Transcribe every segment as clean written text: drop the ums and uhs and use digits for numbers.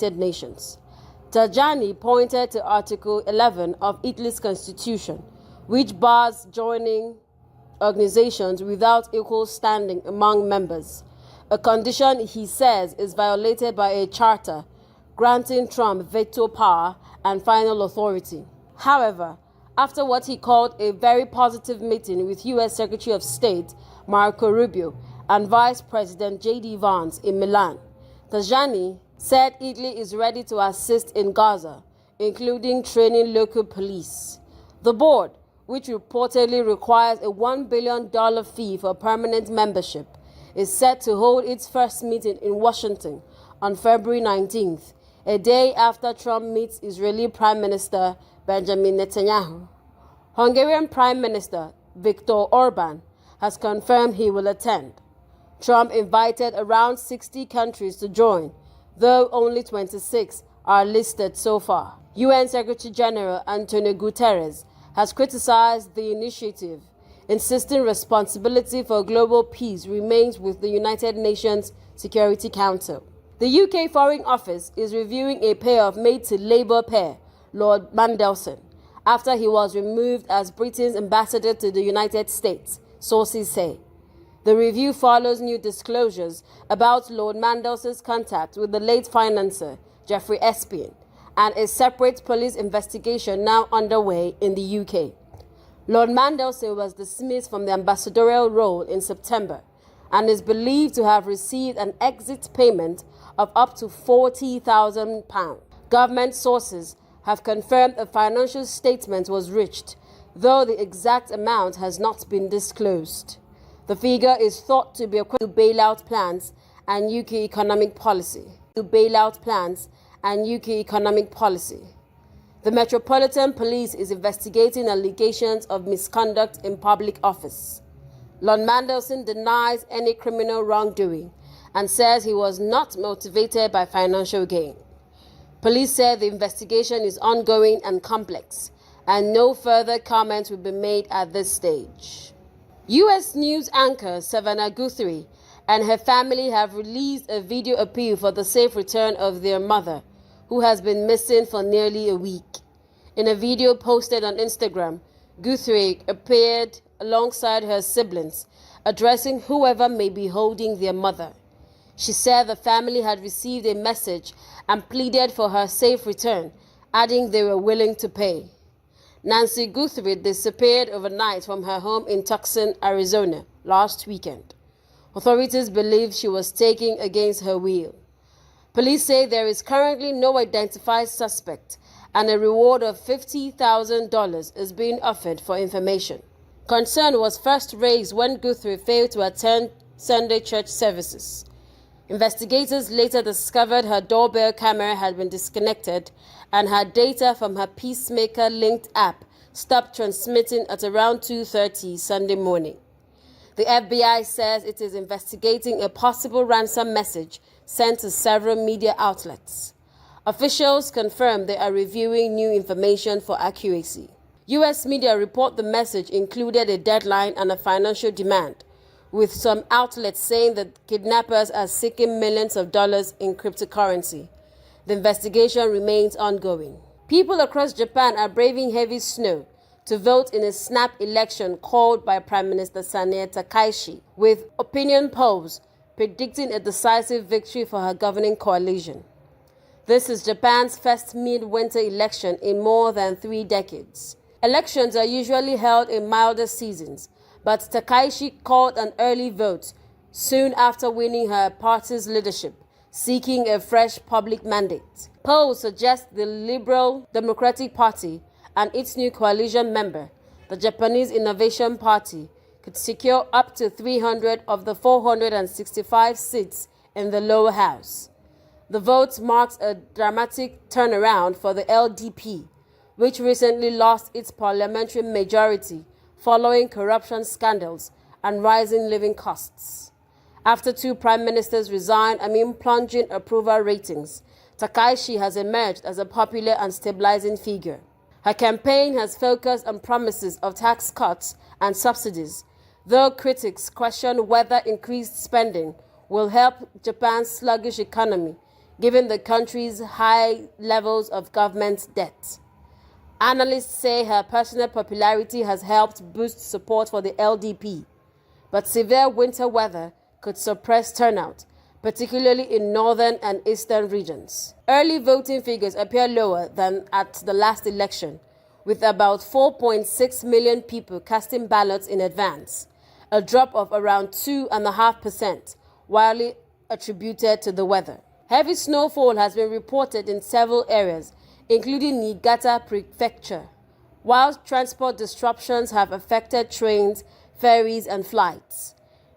United Nations. Tajani pointed to Article 11 of Italy's constitution, which bars joining organizations without equal standing among members, a condition he says is violated by a charter granting Trump veto power and final authority. However, after what he called a very positive meeting with U.S. Secretary of State Marco Rubio and Vice President J.D. Vance in Milan, Tajani said Italy is ready to assist in Gaza, including training local police. The board, which reportedly requires a $1 billion fee for permanent membership, is set to hold its first meeting in Washington on February 19th, a day after Trump meets Israeli Prime Minister Benjamin Netanyahu. Hungarian Prime Minister Viktor Orban has confirmed he will attend. Trump invited around 60 countries to join, though only 26 are listed so far. UN Secretary General Antonio Guterres has criticized the initiative, insisting responsibility for global peace remains with the United Nations Security Council. The UK Foreign Office is reviewing a payoff made to Labour peer Lord Mandelson after he was removed as Britain's ambassador to the United States, sources say. The review follows new disclosures about Lord Mandelson's contact with the late financier Jeffrey Epstein and a separate police investigation now underway in the UK. Lord Mandelson was dismissed from the ambassadorial role in September and is believed to have received an exit payment of up to £40,000. Government sources have confirmed a financial statement was reached, though the exact amount has not been disclosed. The figure is thought to be equivalent to bailout plans and UK economic policy. The Metropolitan Police is investigating allegations of misconduct in public office. Lord Mandelson denies any criminal wrongdoing and says he was not motivated by financial gain. Police said the investigation is ongoing and complex, and no further comments will be made at this stage. U.S. news anchor Savannah Guthrie and her family have released a video appeal for the safe return of their mother, who has been missing for nearly a week. In a video posted on Instagram, Guthrie appeared alongside her siblings, addressing whoever may be holding their mother. She said the family had received a message and pleaded for her safe return, adding they were willing to pay. Nancy Guthrie disappeared overnight from her home in Tucson, Arizona, last weekend. Authorities believe she was taken against her will. Police say there is currently no identified suspect, and a reward of $50,000 is being offered for information. Concern was first raised when Guthrie failed to attend Sunday church services. Investigators later discovered her doorbell camera had been disconnected and her data from her Peacemaker-linked app stopped transmitting at around 2:30 Sunday morning. The FBI says it is investigating a possible ransom message sent to several media outlets. Officials confirm they are reviewing new information for accuracy. U.S. media report the message included a deadline and a financial demand, with some outlets saying that kidnappers are seeking millions of dollars in cryptocurrency. The investigation remains ongoing. People across Japan are braving heavy snow to vote in a snap election called by Prime Minister Sanae Takaishi, with opinion polls predicting a decisive victory for her governing coalition. This is Japan's first mid-winter election in more than 3 decades. Elections are usually held in milder seasons, but Takaishi called an early vote soon after winning her party's leadership, seeking a fresh public mandate. Polls suggest the Liberal Democratic Party and its new coalition member, the Japanese Innovation Party, could secure up to 300 of the 465 seats in the lower house. The vote marks a dramatic turnaround for the LDP, which recently lost its parliamentary majority following corruption scandals and rising living costs. After 2 prime ministers resigned amid plunging approval ratings, Takaishi has emerged as a popular and stabilizing figure. Her campaign has focused on promises of tax cuts and subsidies, though critics question whether increased spending will help Japan's sluggish economy, given the country's high levels of government debt. Analysts say her personal popularity has helped boost support for the LDP, but severe winter weather could suppress turnout, particularly in northern and eastern regions. Early voting figures appear lower than at the last election, with about 4.6 million people casting ballots in advance, a drop of around 2.5%, widely attributed to the weather. Heavy snowfall has been reported in several areas, including Niigata Prefecture, while transport disruptions have affected trains, ferries, and flights.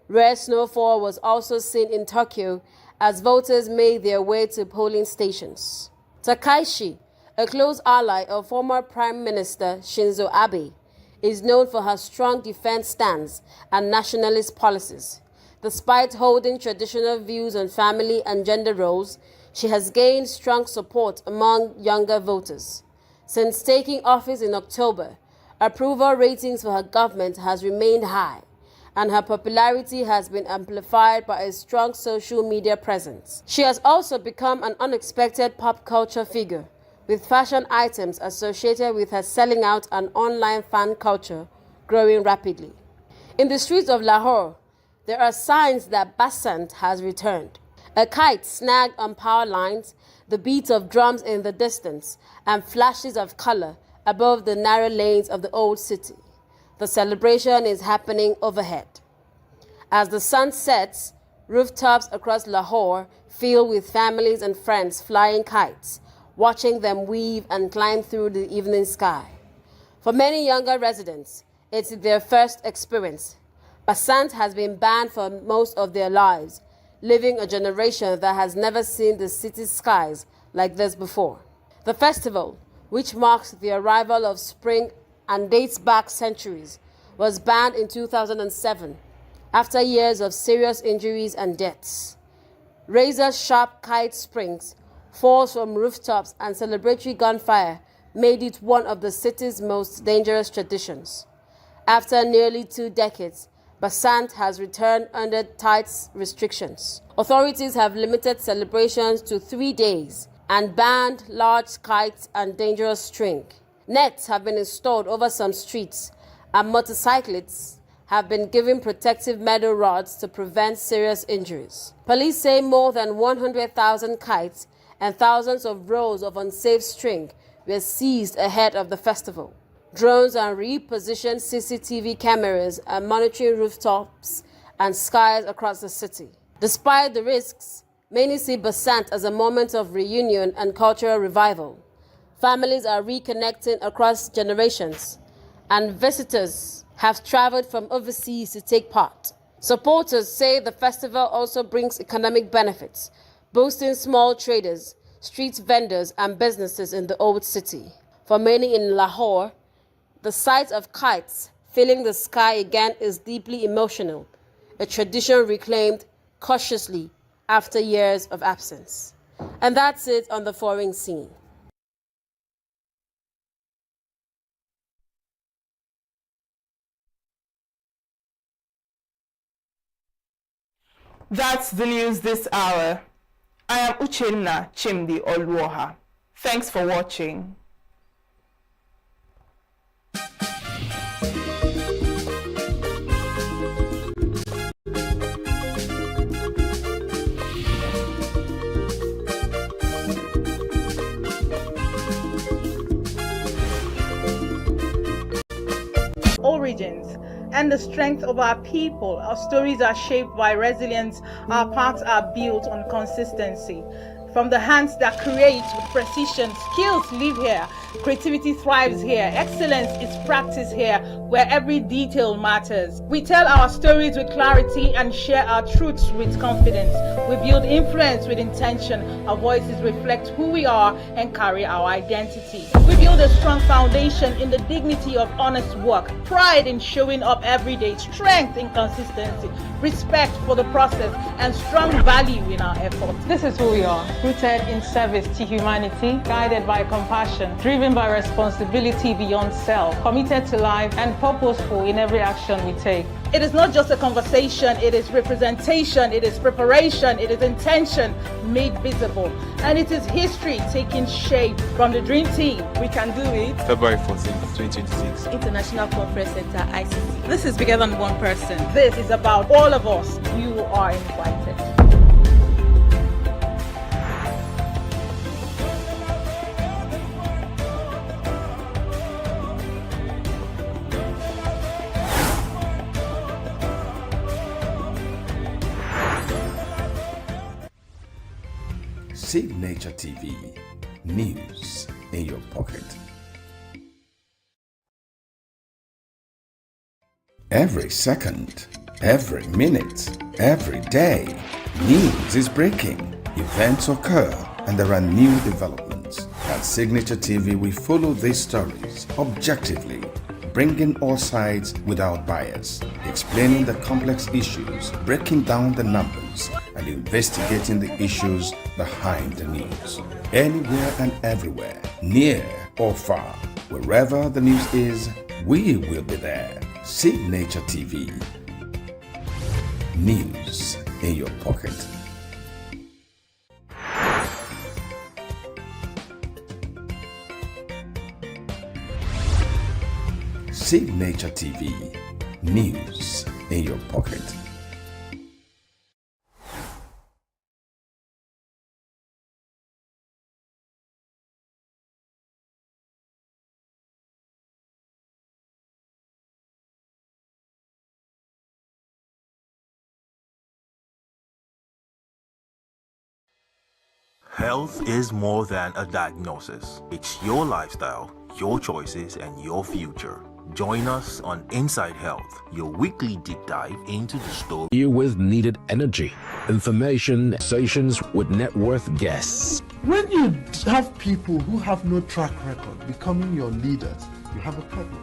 Rare snowfall was also seen in Tokyo as voters made their way to polling stations. Takaishi, a close ally of former Prime Minister Shinzo Abe, is known for her strong defense stance and nationalist policies. Despite holding traditional views on family and gender roles, she has gained strong support among younger voters. Since taking office in October, approval ratings for her government has remained high, and her popularity has been amplified by a strong social media presence. She has also become an unexpected pop culture figure, with fashion items associated with her selling out and online fan culture growing rapidly. In the streets of Lahore, there are signs that Basant has returned. A kite snagged on power lines, the beat of drums in the distance, and flashes of color above the narrow lanes of the old city. The celebration is happening overhead. As the sun sets, rooftops across Lahore fill with families and friends flying kites, watching them weave and climb through the evening sky. For many younger residents, it's their first experience. Basant has been banned for most of their lives, living a generation that has never seen the city's skies like this before. The festival, which marks the arrival of spring and dates back centuries, was banned in 2007 after years of serious injuries and deaths. Razor-sharp kite springs, falls from rooftops, and celebratory gunfire made it one of the city's most dangerous traditions. After nearly 2 decades, Basant has returned under tight restrictions. Authorities have limited celebrations to 3 days and banned large kites and dangerous string. Nets have been installed over some streets, and motorcyclists have been given protective metal rods to prevent serious injuries. Police say more than 100,000 kites and thousands of rolls of unsafe string were seized ahead of the festival. Drones and repositioned CCTV cameras are monitoring rooftops and skies across the city. Despite the risks, many see Basant as a moment of reunion and cultural revival. Families are reconnecting across generations, and visitors have traveled from overseas to take part. Supporters say the festival also brings economic benefits, boosting small traders, street vendors, and businesses in the old city. For many in Lahore, the sight of kites filling the sky again is deeply emotional, a tradition reclaimed cautiously after years of absence. And that's it on the foreign scene. That's the news this hour. I am Uchenna Chimdi Olwoha. Thanks for watching. Origins and the strength of our people. Our stories are shaped by resilience. Our paths are built on consistency. From the hands that create with precision, skills live here, creativity thrives here, excellence is practiced here, where every detail matters. We tell our stories with clarity and share our truths with confidence. We build influence with intention. Our voices reflect who we are and carry our identity. We build a strong foundation in the dignity of honest work, pride in showing up every day, strength in consistency, respect for the process, and strong value in our efforts. This is who we are, rooted in service to humanity, guided by compassion, driven driven by responsibility beyond self, committed to life, and purposeful in every action we take. It is not just a conversation, it is representation, it is preparation, it is intention made visible. And it is history taking shape from the dream team. We can do it. February 14th, 2026. International Conference Center, ICC. This is bigger than one person. This is about all of us. You are invited. Signaturetv, news in your pocket. Every second, every minute, every day, news is breaking. Events occur and there are new developments. At Signaturetv, we follow these stories objectively, bringing all sides without bias, explaining the complex issues, breaking down the numbers, and investigating the issues behind the news. Anywhere and everywhere, near or far, wherever the news is, we will be there. Signaturetv, news in your pocket. Signaturetv, news in your pocket. Health is more than a diagnosis. It's your lifestyle, your choices, and your future. Join us on Inside Health, your weekly deep dive into the story. You with needed energy, information, sessions with net worth guests. When you have people who have no track record becoming your leaders, you have a problem.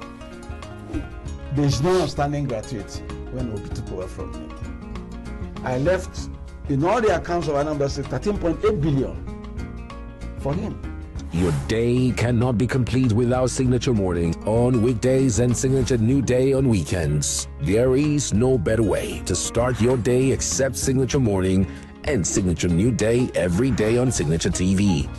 There's no outstanding graduate when Obi took over from me. I left in all the accounts of Anambra State 13.8 billion for him. Your day cannot be complete without Signature Morning on weekdays and Signature New Day on weekends. There is no better way to start your day except Signature Morning and Signature New Day every day on Signaturetv.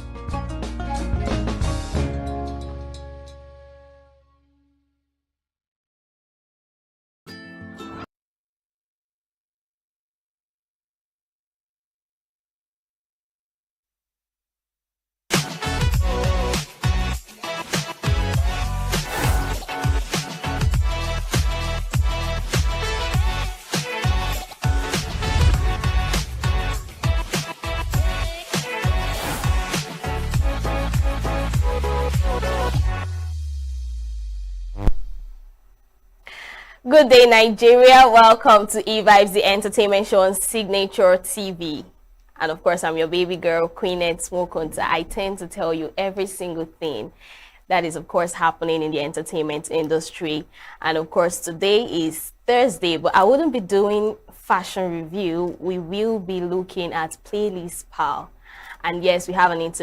Good day, Nigeria. Welcome to E-Vibes, the entertainment show on Signaturetv. And of course, I'm your baby girl, Queenette Smokonta. I tend to tell you every single thing that is, of course, happening in the entertainment industry. And of course, today is Thursday, but I wouldn't be doing fashion review. We will be looking at Playlist Pal. And yes, we have an interview